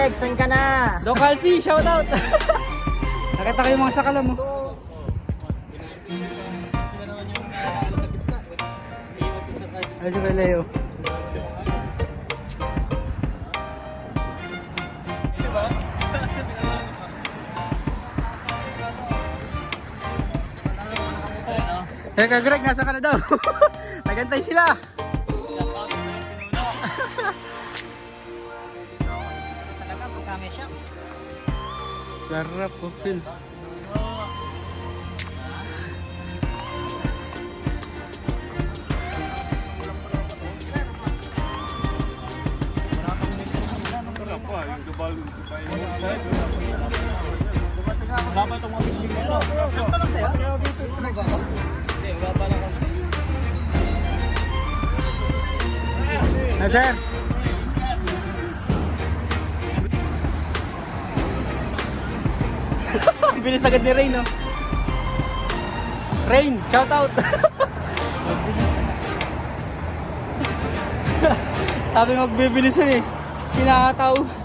Greg, saan ka na? Doc Halsey, shout out! Nakita ko yung mga sakala mo. Ay, si Leo. Teka Greg, nasa ka na daw? Nagantay sila! Talaga, pagkami siya. Sarap po, Phil. Ah, sir. Bilis agad ni Rain, no? Rain, shout out! Sabi magbibilisan eh. Kinakataw.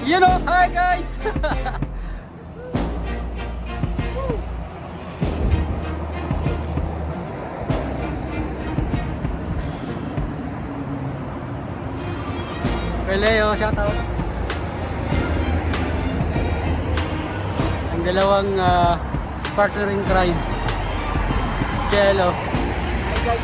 You know, hi guys! Kay Leo, shout out! Ang dalawang partner in crime. Jello. Hi guys!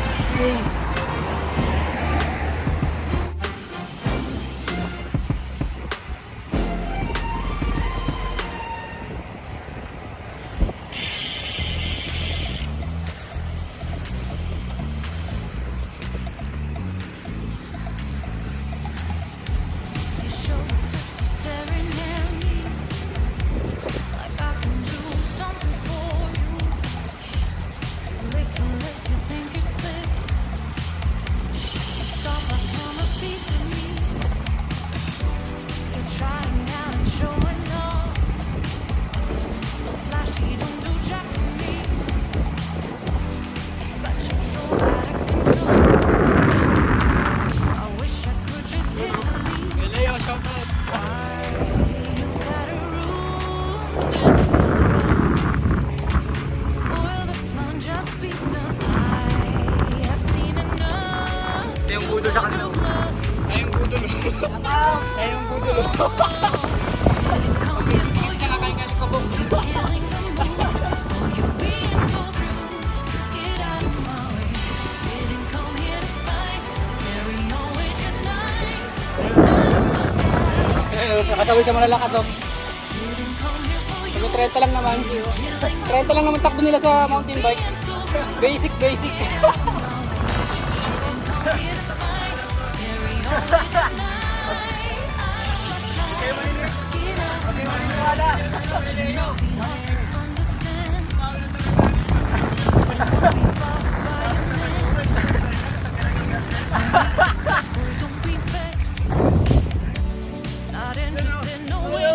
Sa kanila. Ay, yung budol. Ay, yung budol. Kakain-kain ko po. Nakasaway sa malalakas, oh. Pero 30 lang naman. 30 lang naman takbo nila sa mountain bike. Basic, basic.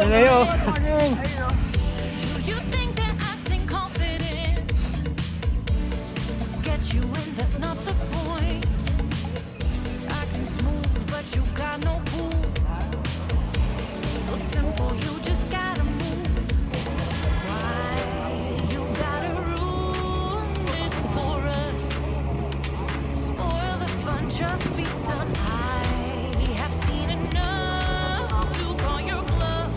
Leo. Just be done. I have seen enough to call your bluff.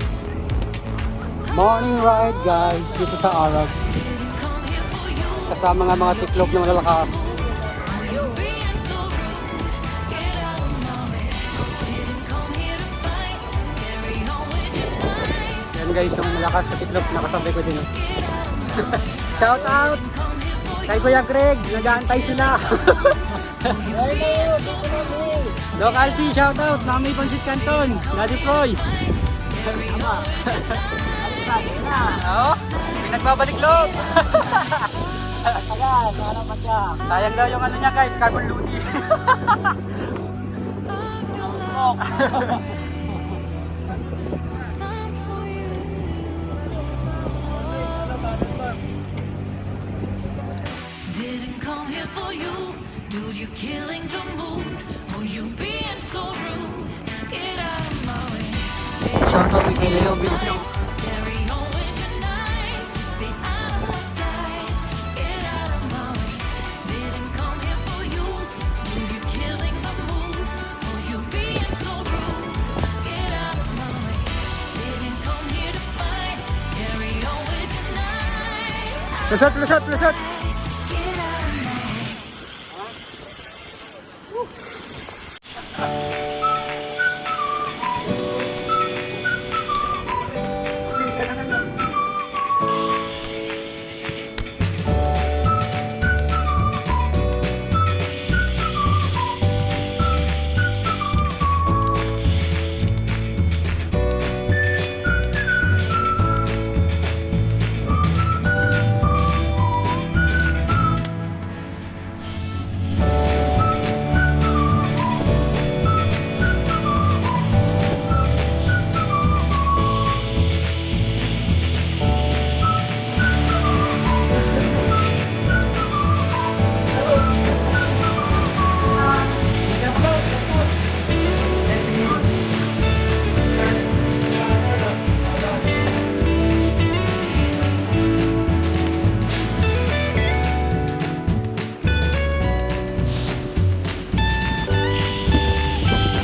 Morning ride guys dito sa Arab. Kasama nga mga tiklop na malalakas. Yan guys yung malakas sa tiklop na kasabay ko din. Shout out! Kay Kuya Greg, nag-aantay sila. Doc Halsey, shout out! Mami Pansit Canton, na-deploy. Sabi na. Oo, pinagbabalik loob. Ayan, ano pa siya? Sayang daw yung ano niya guys, carbon loading. Tumok. It's time for you to didn't come here for you. Dude, you're killing the mood. Oh, you being so rude. Get out of my way. Shoutout kay Leo, bilis lang. Carry on with your night. Just stay out of my sight. Get out of my way. Didn't come here for you. Dude, you're killing the mood. Oh, you being so rude. Get out of my way. Didn't come here to fight. Carry on with your night. Lusot, lusot, lusot! Get out of my way.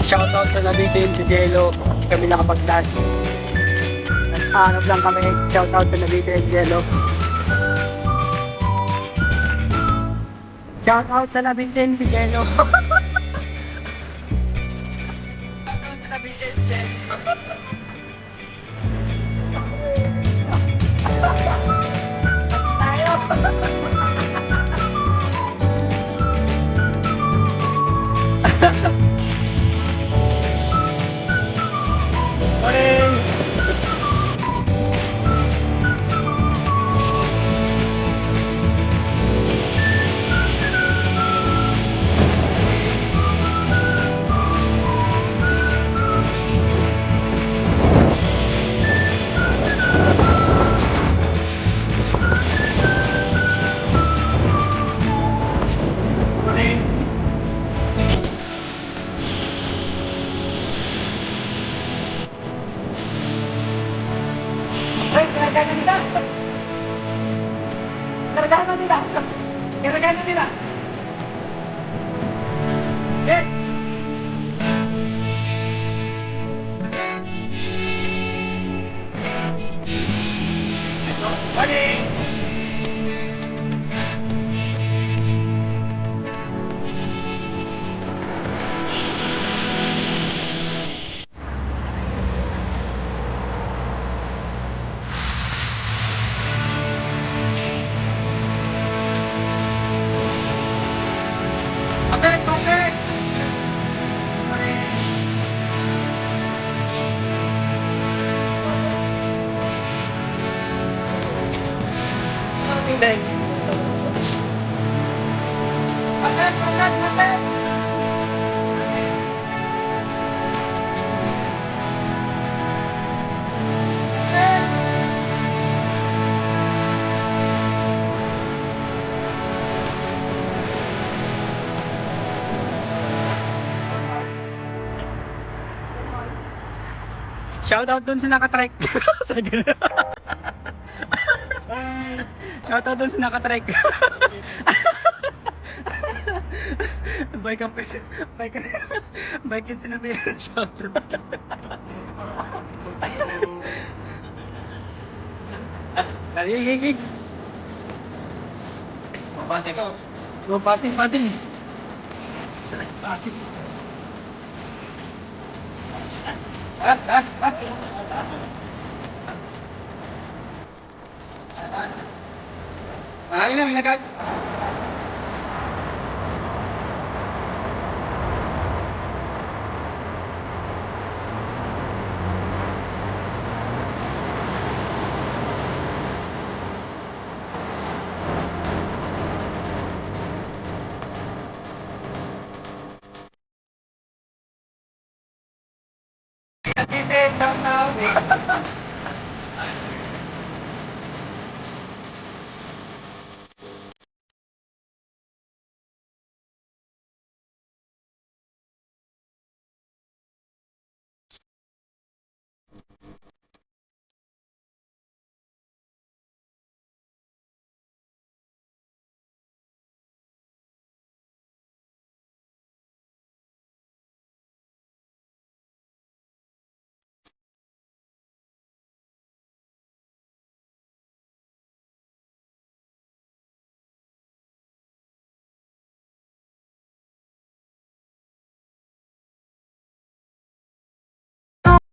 Shoutout sa nabitin si Jello. Kami nakapag-dance. Nagpahanap lang kami. Shoutout sa nabitin si Jello. Shoutout sa nabitin si Jello. Shoutout sa nabitin si Jello. Morning! Karagahan nila! Karagahan nila! Karagahan nila! Eh! Morning! Kapit! Kapit! Kapit! Kapit! Kapit! Shoutout dun sa nakatrek. Shoutout dun sa nakatrek. Bike ang pwede. Bike yung sinabi. Shoutout. Hig. Pasin. Pasin. Ayun na, may nagag... Kita,